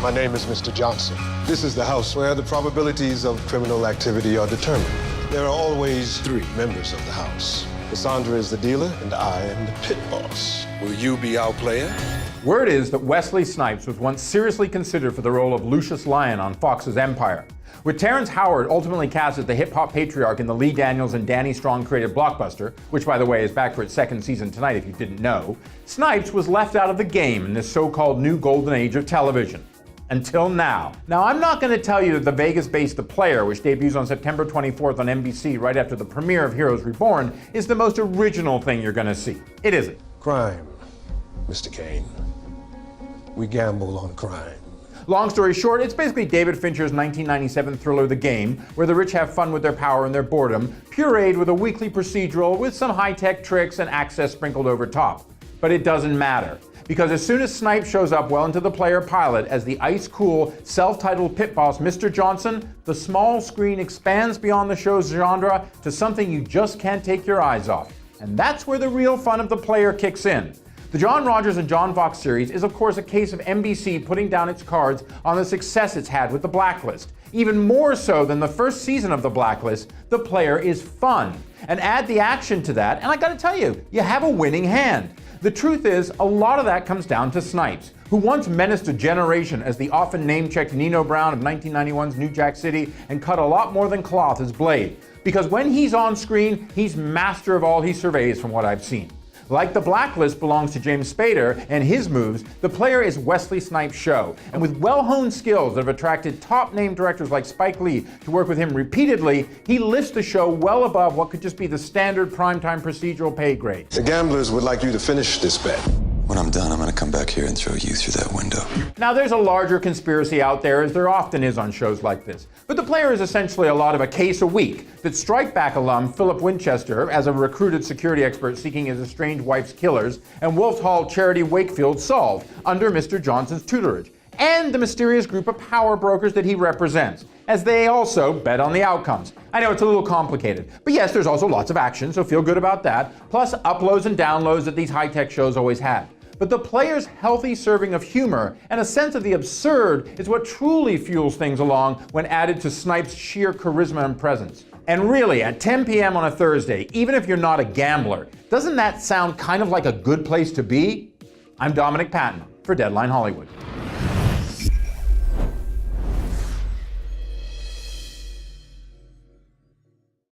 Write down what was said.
My name is Mr. Johnson. This is the house where the probabilities of criminal activity are determined. There are always 3 members of the house. Cassandra is the dealer, and I am the pit boss. Will you be our player? Word is that Wesley Snipes was once seriously considered for the role of Lucius Lyon on Fox's Empire. With Terrence Howard ultimately cast as the hip-hop patriarch in the Lee Daniels and Danny Strong created blockbuster, which by the way is back for its 2nd season tonight if you didn't know, Snipes was left out of the game in this so-called new golden age of television. Until now. Now, I'm not going to tell you that the Vegas-based The Player, which debuts on September 24th on NBC right after the premiere of Heroes Reborn, is the most original thing you're going to see. It isn't. Crime, Mr. Kane. We gamble on crime. Long story short, it's basically David Fincher's 1997 thriller The Game, where the rich have fun with their power and their boredom, pureed with a weekly procedural with some high-tech tricks and access sprinkled over top. But it doesn't matter. Because as soon as Snipes shows up well into The Player pilot as the ice-cool, self-titled pit boss Mr. Johnson, the small screen expands beyond the show's genre to something you just can't take your eyes off. And that's where the real fun of The Player kicks in. The John Rogers and John Fox series is of course a case of NBC putting down its cards on the success it's had with The Blacklist. Even more so than the first season of The Blacklist, The Player is fun. And add the action to that, and I gotta tell you, you have a winning hand. The truth is, a lot of that comes down to Snipes, who once menaced a generation as the often name-checked Nino Brown of 1991's New Jack City and cut a lot more than cloth as Blade. Because when he's on screen, he's master of all he surveys from what I've seen. Like The Blacklist belongs to James Spader and his moves, The Player is Wesley Snipes' show. And with well-honed skills that have attracted top-name directors like Spike Lee to work with him repeatedly, he lifts the show well above what could just be the standard primetime procedural pay grade. The gamblers would like you to finish this bet. When I'm done, I'm gonna come back here and throw you through that window. Now there's a larger conspiracy out there, as there often is on shows like this. But The Player is essentially a lot of a case a week that Strike Back alum Philip Winchester, as a recruited security expert seeking his estranged wife's killers, and Wolf Hall Charity Wakefield solve under Mr. Johnson's tutorage, and the mysterious group of power brokers that he represents, as they also bet on the outcomes. I know it's a little complicated, but yes, there's also lots of action, so feel good about that, plus uploads and downloads that these high-tech shows always had. But The Player's healthy serving of humor and a sense of the absurd is what truly fuels things along when added to Snipes' sheer charisma and presence. And really, at 10 p.m. on a Thursday, even if you're not a gambler, doesn't that sound kind of like a good place to be? I'm Dominic Patton for Deadline Hollywood.